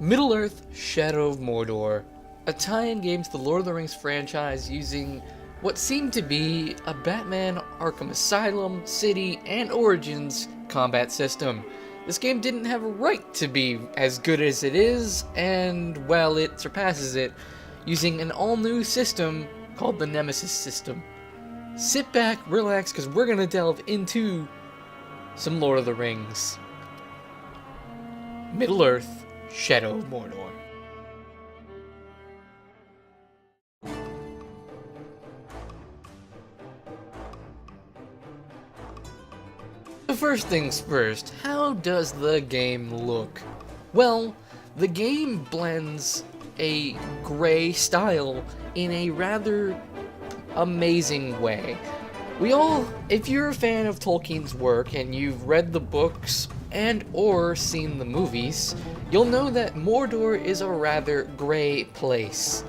Middle-earth: Shadow of Mordor, a tie-in game to the Lord of the Rings franchise using what seemed to be a Batman Arkham Asylum, City, and Origins combat system. This game didn't have a right to be as good as it is, and, well, it surpasses it, using an all-new system called the Nemesis system. Sit back, relax, because we're going to delve into some Lord of the Rings. Middle-earth: Shadow of Mordor. So first things first, how does the game look? Well, the game blends a gray style in a rather amazing way. If you're a fan of Tolkien's work and you've read the books and or seen the movies, you'll know that Mordor is a rather gray place.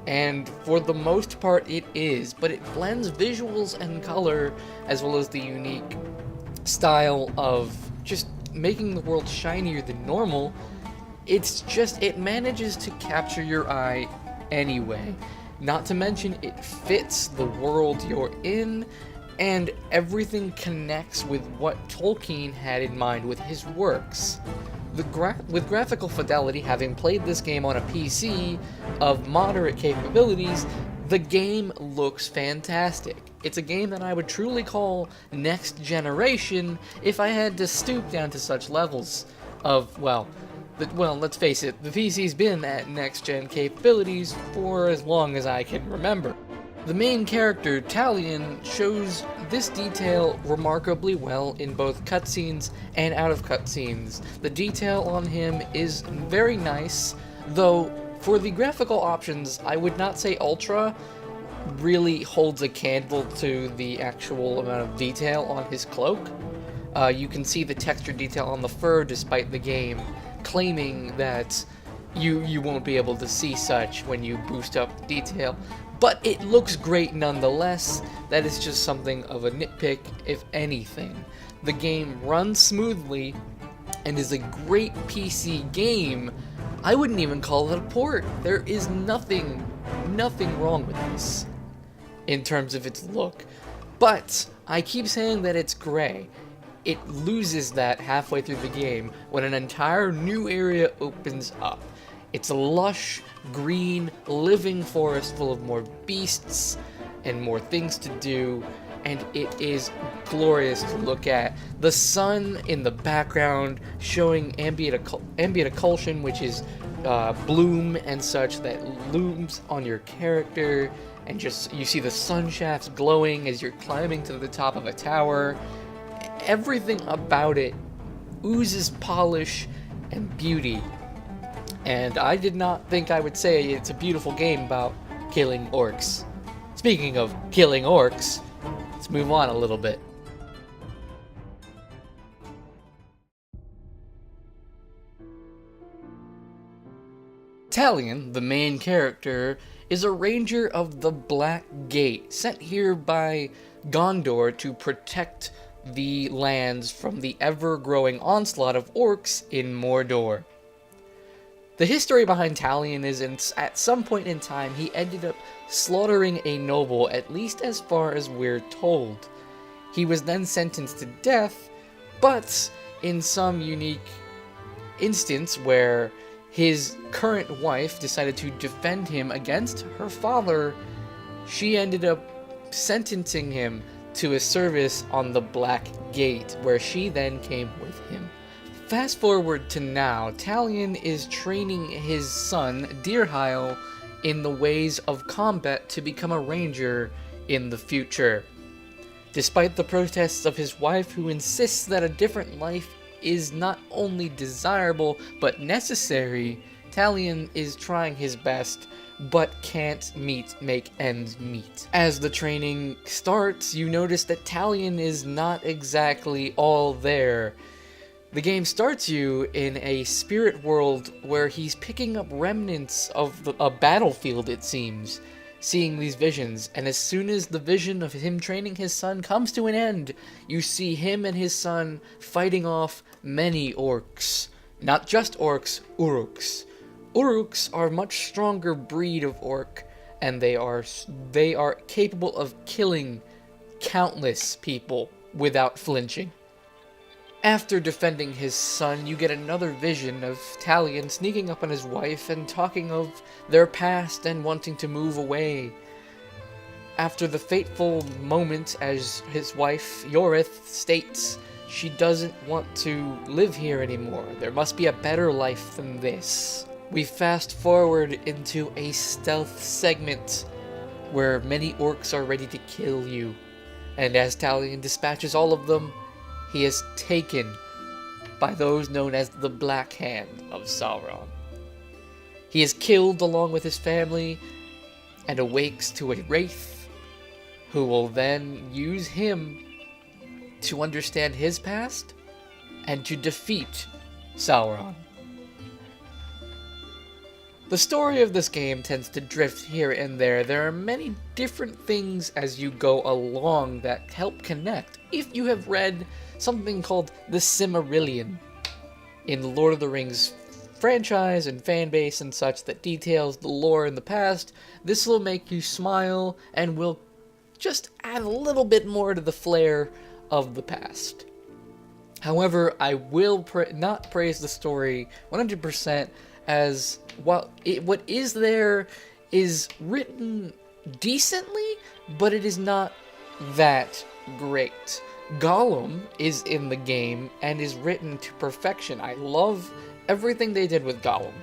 And for the most part it is, but it blends visuals and color as well as the unique style of just making the world shinier than normal. It manages to capture your eye anyway. Not to mention, it fits the world you're in, and everything connects with what Tolkien had in mind with his works. With graphical fidelity, having played this game on a PC of moderate capabilities, the game looks fantastic. It's a game that I would truly call next generation if I had to stoop down to such levels of, let's face it, the PC's been at next-gen capabilities for as long as I can remember. The main character, Talion, shows this detail remarkably well in both cutscenes and out of cutscenes. The detail on him is very nice, though for the graphical options, I would not say Ultra really holds a candle to the actual amount of detail on his cloak. You can see the texture detail on the fur despite the game claiming that you won't be able to see such when you boost up the detail, but it looks great nonetheless. That is just something of a nitpick, if anything. The game runs smoothly and is a great PC game. I wouldn't even call it a port. There is nothing wrong with this in terms of its look, but I keep saying that it's gray. It loses that halfway through the game when an entire new area opens up. It's a lush, green, living forest full of more beasts and more things to do, and it is glorious to look at. The sun in the background showing ambient occlusion, which is bloom and such that looms on your character, and just you see the sun shafts glowing as you're climbing to the top of a tower. Everything about it oozes polish and beauty, and I did not think I would say it's a beautiful game about killing orcs. Speaking of killing orcs, let's move on a little bit. Talion, the main character, is a ranger of the Black Gate, sent here by Gondor to protect the lands from the ever-growing onslaught of orcs in Mordor. The history behind Talion is at some point in time he ended up slaughtering a noble, at least as far as we're told. He was then sentenced to death, but in some unique instance where his current wife decided to defend him against her father, she ended up sentencing him to a service on the Black Gate, where she then came with him. Fast forward to now, Talion is training his son, Dirhael, in the ways of combat to become a ranger in the future. Despite the protests of his wife, who insists that a different life is not only desirable but necessary, Talion is trying his best but can't make ends meet. As the training starts, you notice that Talion is not exactly all there. The game starts you in a spirit world where he's picking up remnants of a battlefield, it seems, seeing these visions, and as soon as the vision of him training his son comes to an end, you see him and his son fighting off many orcs. Not just orcs, uruks, Uruks are a much stronger breed of orc, and they are capable of killing countless people without flinching. After defending his son, you get another vision of Talion sneaking up on his wife and talking of their past and wanting to move away. After the fateful moment, as his wife, Yorith, states she doesn't want to live here anymore. There must be a better life than this. We fast forward into a stealth segment where many orcs are ready to kill you. And as Talion dispatches all of them, he is taken by those known as the Black Hand of Sauron. He is killed along with his family and awakes to a wraith who will then use him to understand his past and to defeat Sauron. The story of this game tends to drift here and there. There are many different things as you go along that help connect. If you have read something called the Silmarillion in the Lord of the Rings franchise and fanbase and such that details the lore in the past, this will make you smile and will just add a little bit more to the flair of the past. However, I will not praise the story 100%, as what is there is written decently, but it is not that great. Gollum is in the game and is written to perfection. I love everything they did with Gollum.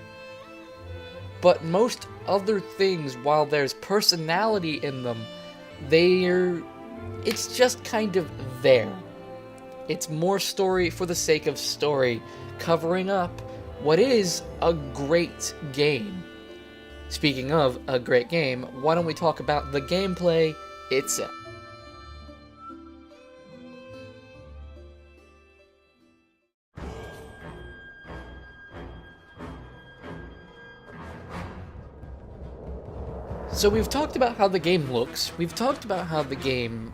But most other things, while there's personality in them, it's just kind of there. It's more story for the sake of story, covering up what is a great game. Speaking of a great game, why don't we talk about the gameplay itself? So we've talked about how the game looks, we've talked about how the game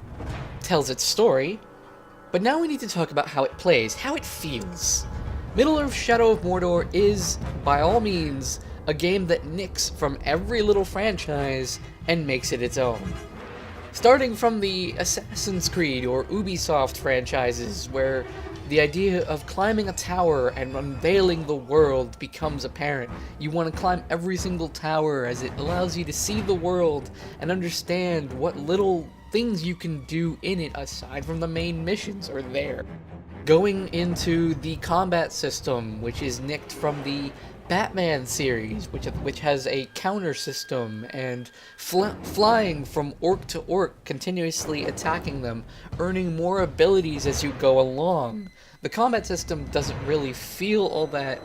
tells its story, but now we need to talk about how it plays, how it feels. Middle-earth: Shadow of Mordor is, by all means, a game that nicks from every little franchise and makes it its own. Starting from the Assassin's Creed or Ubisoft franchises, where the idea of climbing a tower and unveiling the world becomes apparent. You want to climb every single tower as it allows you to see the world and understand what little things you can do in it aside from the main missions are there. Going into the combat system, which is nicked from the Batman series, which has a counter system, and flying from orc to orc, continuously attacking them, earning more abilities as you go along. The combat system doesn't really feel all that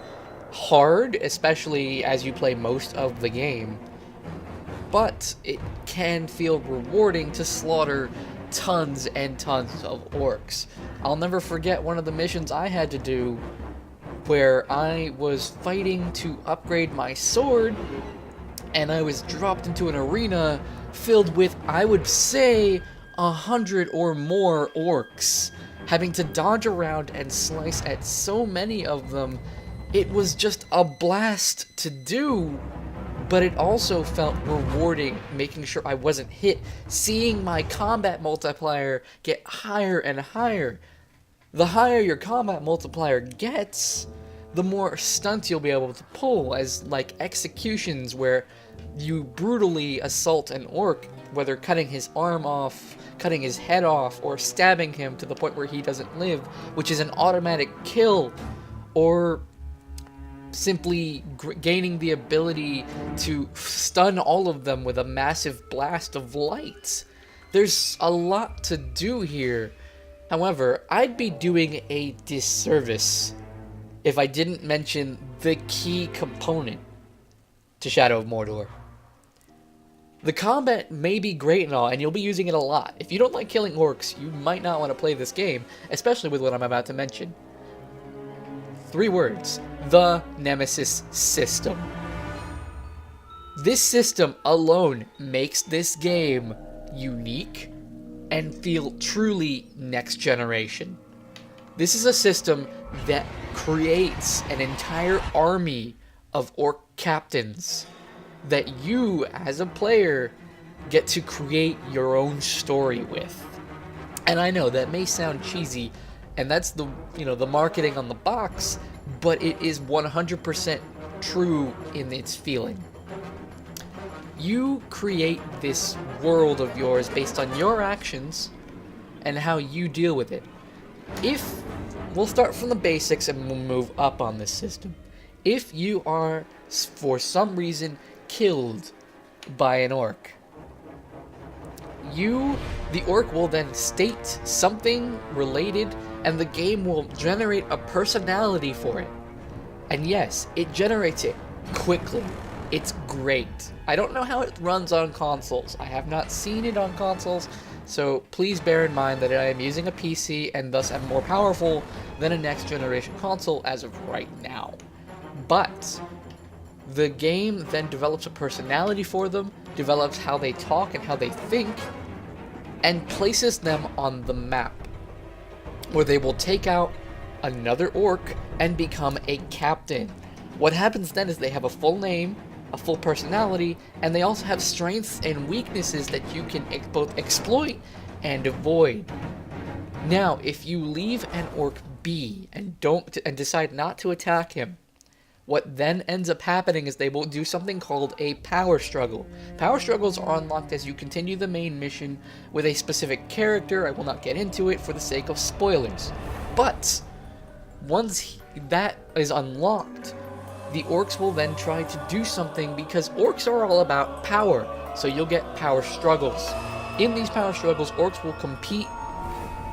hard, especially as you play most of the game, but it can feel rewarding to slaughter tons and tons of orcs. I'll never forget one of the missions I had to do where I was fighting to upgrade my sword, and I was dropped into an arena filled with, I would say, 100 or more orcs, having to dodge around and slice at so many of them. It was just a blast to do, but it also felt rewarding, making sure I wasn't hit, seeing my combat multiplier get higher and higher. The higher your combat multiplier gets, the more stunts you'll be able to pull, as like executions where you brutally assault an orc, whether cutting his arm off, cutting his head off, or stabbing him to the point where he doesn't live, which is an automatic kill, or simply gaining the ability to stun all of them with a massive blast of light. There's a lot to do here. However, I'd be doing a disservice if I didn't mention the key component to Shadow of Mordor. The combat may be great and all, and you'll be using it a lot. If you don't like killing orcs, you might not want to play this game, especially with what I'm about to mention. 3 words: the Nemesis system. This system alone makes this game unique and feel truly next generation. This is a system that creates an entire army of orc captains that you, as a player, get to create your own story with. And I know that may sound cheesy, and that's the marketing on the box, but it is 100% true in its feeling. You create this world of yours based on your actions and how you deal with it. If we'll start from the basics and we'll move up on this system. If you are, for some reason, killed by an orc, the orc will then state something related, and the game will generate a personality for it. And yes, it generates it quickly. It's great. I don't know how it runs on consoles. I have not seen it on consoles, so please bear in mind that I am using a PC and thus am more powerful than a next generation console as of right now. But the game then develops a personality for them, develops how they talk and how they think, and places them on the map, where they will take out another orc and become a captain. What happens then is they have a full name, a full personality, and they also have strengths and weaknesses that you can both exploit and avoid. Now, if you leave an orc be and decide not to attack him, what then ends up happening is they will do something called a power struggle. Power struggles are unlocked as you continue the main mission with a specific character. I will not get into it for the sake of spoilers. But once that is unlocked, the orcs will then try to do something, because orcs are all about power. So you'll get power struggles. In these power struggles, orcs will compete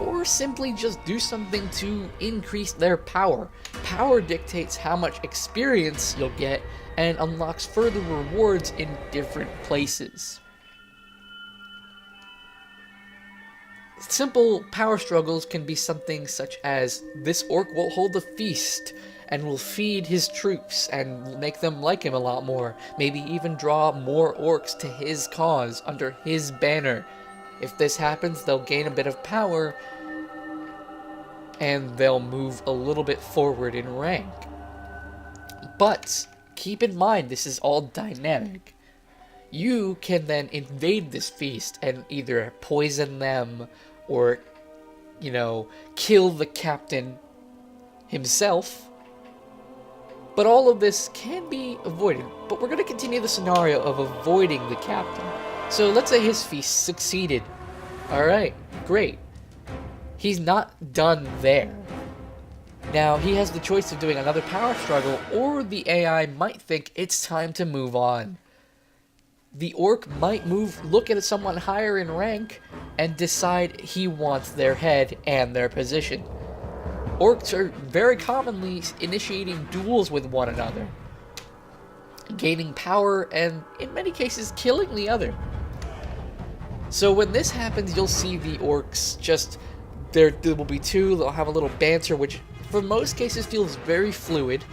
or simply just do something to increase their power. Power dictates how much experience you'll get and unlocks further rewards in different places. Simple power struggles can be something such as this orc will hold a feast and will feed his troops and make them like him a lot more, maybe even draw more orcs to his cause under his banner. If this happens, they'll gain a bit of power, and they'll move a little bit forward in rank. But keep in mind, this is all dynamic. You can then invade this feast and either poison them or, kill the captain himself. But all of this can be avoided. But we're going to continue the scenario of avoiding the captain. So let's say his feast succeeded. Alright, great. He's not done there. Now, he has the choice of doing another power struggle, or the AI might think it's time to move on. The orc might look at someone higher in rank, and decide he wants their head and their position. Orcs are very commonly initiating duels with one another, gaining power and, in many cases, killing the other. So when this happens, you'll see the orcs there will be two, they'll have a little banter, which for most cases feels very fluid.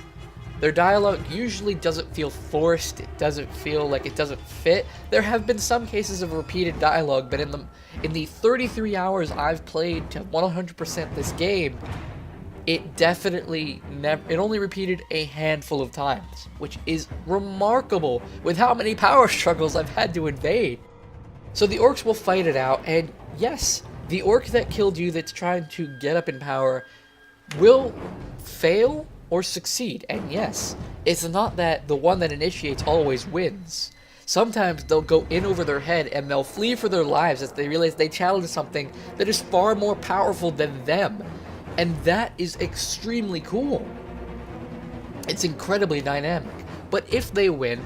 Their dialogue usually doesn't feel forced, it doesn't feel like it doesn't fit. There have been some cases of repeated dialogue, but in the 33 hours I've played to 100% this game, it definitely it only repeated a handful of times, which is remarkable with how many power struggles I've had to invade. So the orcs will fight it out, and yes, the orc that killed you that's trying to get up in power will fail or succeed. And yes, it's not that the one that initiates always wins. Sometimes they'll go in over their head and they'll flee for their lives as they realize they challenge something that is far more powerful than them. And that is extremely cool. It's incredibly dynamic. But if they win,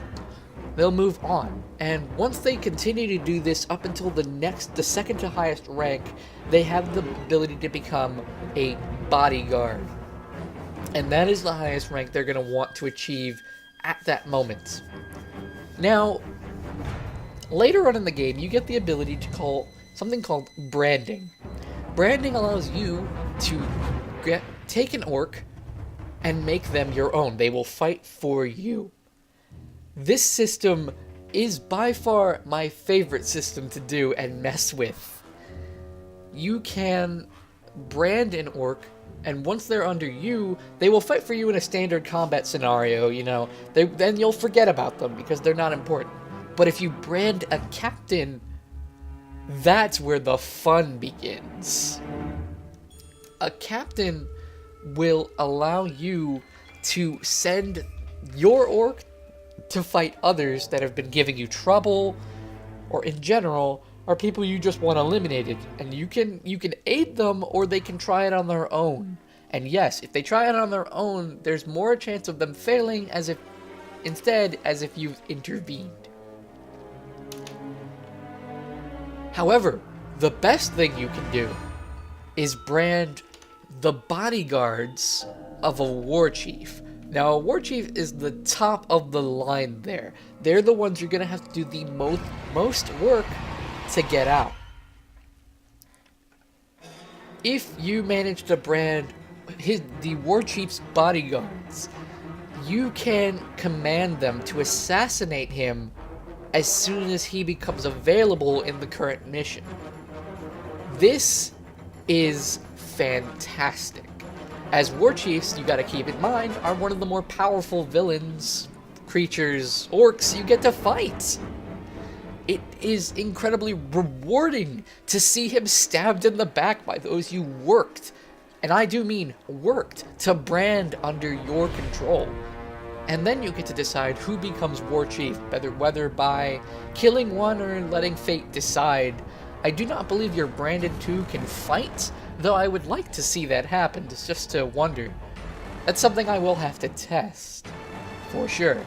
they'll move on. And once they continue to do this up until the second to highest rank, they have the ability to become a bodyguard. And that is the highest rank they're going to want to achieve at that moment. Now, later on in the game, you get the ability to call something called branding. Branding allows you to take an orc and make them your own. They will fight for you. This system is by far my favorite system to do and mess with. You can brand an orc And once they're under you, they will fight for you in a standard combat scenario, you know. Then you'll forget about them because they're not important. But if you brand a captain, that's where the fun begins. A captain will allow you to send your orc to fight others that have been giving you trouble, or in general, are people you just want eliminated. And you can aid them, or they can try it on their own. And yes, if they try it on their own, there's more chance of them failing as if you've intervened. However, the best thing you can do is brand the bodyguards of a war chief. Now, a war chief is the top of the line there. They're the ones you're going to have to do the most work to get out. If you manage to brand the war chief's bodyguards, you can command them to assassinate him as soon as he becomes available in the current mission. This is fantastic. As war chiefs, you gotta keep in mind, are one of the more powerful villains, creatures, orcs you get to fight. It is incredibly rewarding to see him stabbed in the back by those you worked, and I do mean worked, to brand under your control. And then you get to decide who becomes war chief, whether by killing one or letting fate decide. I do not believe your branded two can fight, though I would like to see that happen, just to wonder. That's something I will have to test, for sure.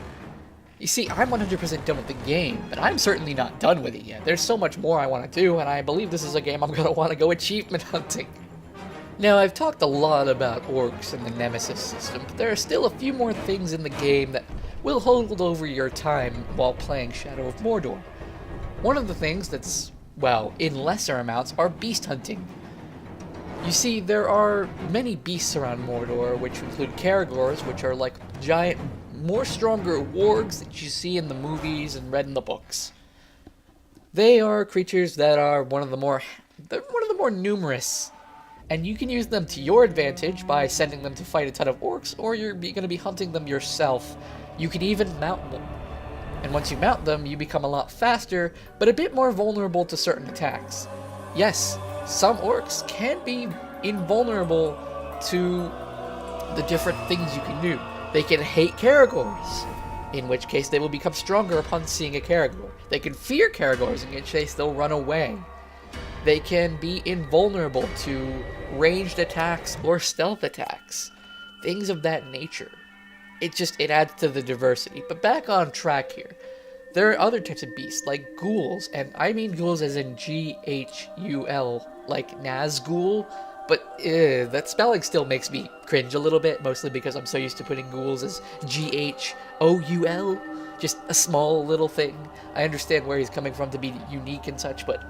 You see, I'm 100% done with the game, but I'm certainly not done with it yet. There's so much more I want to do, and I believe this is a game I'm going to want to go achievement hunting. Now, I've talked a lot about orcs and the Nemesis system, but there are still a few more things in the game that will hold over your time while playing Shadow of Mordor. One of the things that's, well, in lesser amounts, are beast hunting. You see, there are many beasts around Mordor, which include Caragors, which are like giant, more stronger wargs that you see in the movies and read in the books. They are creatures that are one of the more numerous, and you can use them to your advantage by sending them to fight a ton of orcs, or you're going to be hunting them yourself. You can even mount them. And once you mount them, you become a lot faster, but a bit more vulnerable to certain attacks. Yes, some orcs can be invulnerable to the different things you can do. They can hate Caragors, in which case they will become stronger upon seeing a Caragor. They can fear Caragors, in which case they'll run away. They can be invulnerable to ranged attacks or stealth attacks. Things of that nature. It adds to the diversity. But back on track here. There are other types of beasts, like ghouls, and I mean ghouls as in G-H-U-L, like Nazgul, but that spelling still makes me cringe a little bit, mostly because I'm so used to putting ghouls as G-H-O-U-L, just a small little thing. I understand where he's coming from to be unique and such, but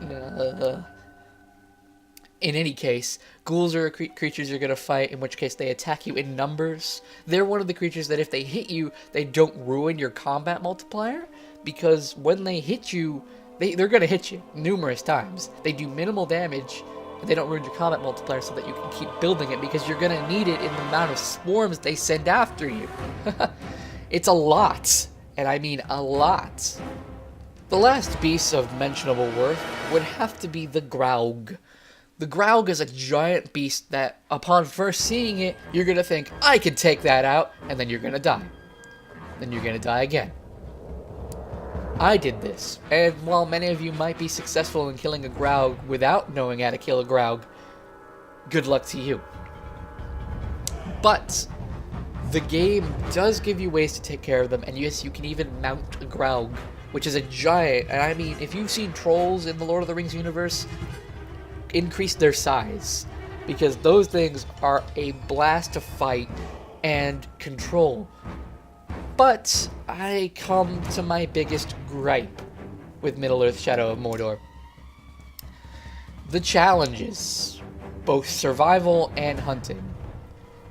in any case, ghouls are creatures you're going to fight, in which case they attack you in numbers. They're one of the creatures that if they hit you, they don't ruin your combat multiplier, because when they hit you, they're going to hit you numerous times. They do minimal damage, and they don't ruin your combat multiplier so that you can keep building it, because you're going to need it in the amount of swarms they send after you. It's a lot, and I mean a lot. The last beast of mentionable worth would have to be the Graug. The Graug is a giant beast that, upon first seeing it, you're going to think, I can take that out, and then you're going to die. Then you're going to die again. I did this, and while many of you might be successful in killing a Graug without knowing how to kill a Graug, good luck to you. But the game does give you ways to take care of them, and yes, you can even mount a Graug, which is a giant, and I mean, if you've seen trolls in the Lord of the Rings universe, increase their size, because those things are a blast to fight and control. But I come to my biggest gripe with Middle-earth Shadow of Mordor. The challenges, both survival and hunting.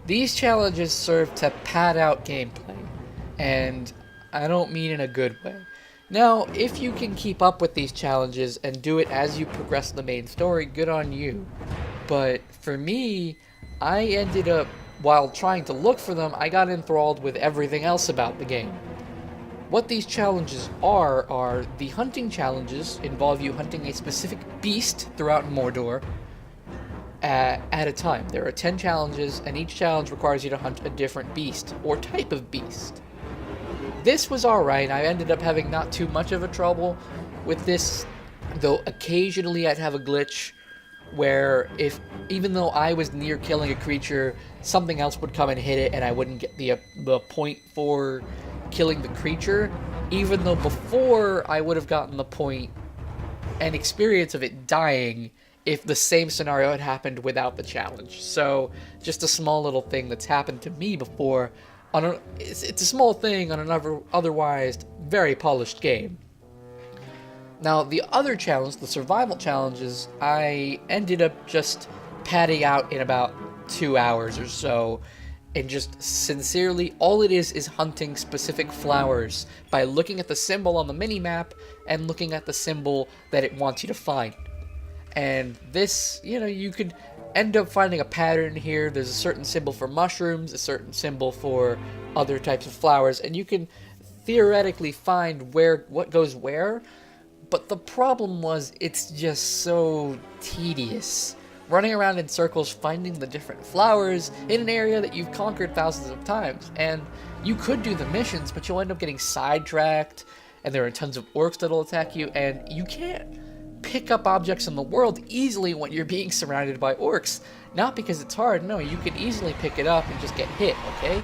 These challenges serve to pad out gameplay, and I don't mean in a good way. Now, if you can keep up with these challenges and do it as you progress the main story, good on you. But for me, I ended up, while trying to look for them, I got enthralled with everything else about the game. What these challenges are the hunting challenges involve you hunting a specific beast throughout Mordor at a time. There are 10 challenges, and each challenge requires you to hunt a different beast, or type of beast. This was alright. I ended up having not too much of a trouble with this, though occasionally I'd have a glitch where even though I was near killing a creature, something else would come and hit it, and I wouldn't get the point for killing the creature, even though before I would have gotten the point and experience of it dying if the same scenario had happened without the challenge. So just a small little thing that's happened to me before. It's a small thing on an otherwise very polished game. Now, the other challenge, the survival challenges, I ended up just padding out in about 2 hours or so, and just sincerely, all it is hunting specific flowers by looking at the symbol on the mini-map and looking at the symbol that it wants you to find. And this, you could end up finding a pattern here. There's a certain symbol for mushrooms, a certain symbol for other types of flowers, and you can theoretically find what goes where. But the problem was, it's just so tedious. Running around in circles, finding the different flowers in an area that you've conquered thousands of times. And you could do the missions, but you'll end up getting sidetracked, and there are tons of orcs that'll attack you, and you can't pick up objects in the world easily when you're being surrounded by orcs. Not because it's hard, no, you can easily pick it up and just get hit, okay?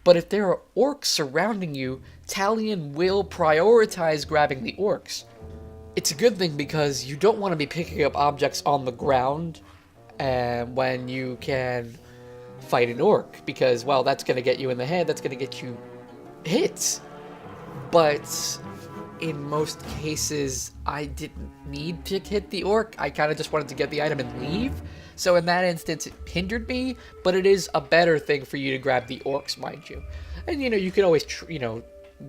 But if there are orcs surrounding you, Talion will prioritize grabbing the orcs. It's a good thing because you don't want to be picking up objects on the ground when you can fight an orc, because, well, that's going to get you in the head, that's going to get you hit. But in most cases, I didn't need to hit the orc. I kind of just wanted to get the item and leave. So in that instance, it hindered me, but it is a better thing for you to grab the orcs, mind you. And, you could always,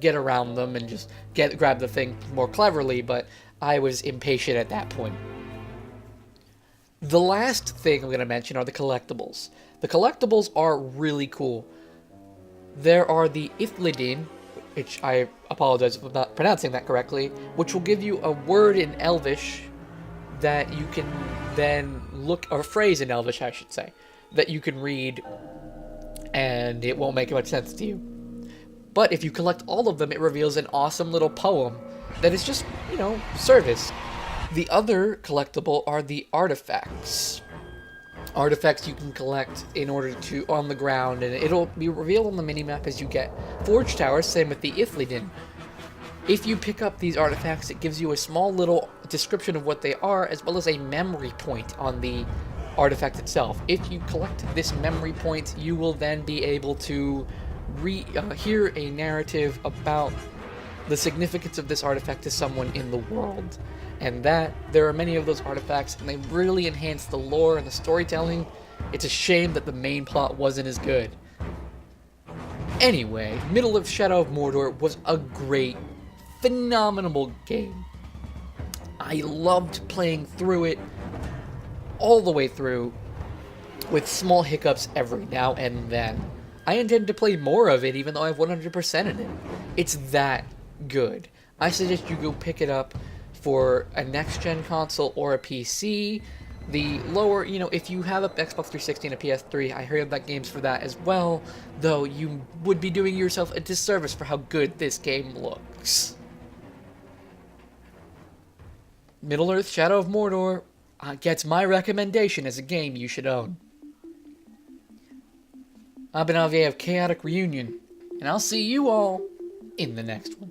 get around them and just grab the thing more cleverly, but I was impatient at that point. The last thing I'm going to mention are the collectibles. The collectibles are really cool. There are the Ithlidin, which I apologize if I'm not pronouncing that correctly, which will give you a word in Elvish that you can then or a phrase in Elvish, I should say, that you can read, and it won't make much sense to you. But if you collect all of them, it reveals an awesome little poem that is just, service. The other collectible are the artifacts. Artifacts you can collect in order to on the ground, and it'll be revealed on the minimap as you get Forge Towers, same with the Ithlidin. If you pick up these artifacts, it gives you a small little description of what they are, as well as a memory point on the artifact itself. If you collect this memory point, you will then be able to hear a narrative about the significance of this artifact to someone in the world. And there are many of those artifacts, and they really enhance the lore and the storytelling. It's a shame that the main plot wasn't as good. Anyway, Middle-earth Shadow of Mordor was a great, phenomenal game. I loved playing through it all the way through, with small hiccups every now and then. I intend to play more of it, even though I have 100% in it. It's that good. I suggest you go pick it up for a next-gen console or a PC. The lower, if you have an Xbox 360 and a PS3, I heard that game's for that as well, though you would be doing yourself a disservice for how good this game looks. Middle-earth Shadow of Mordor gets my recommendation as a game you should own. I've been Javier of Chaotic Reunion, and I'll see you all in the next one.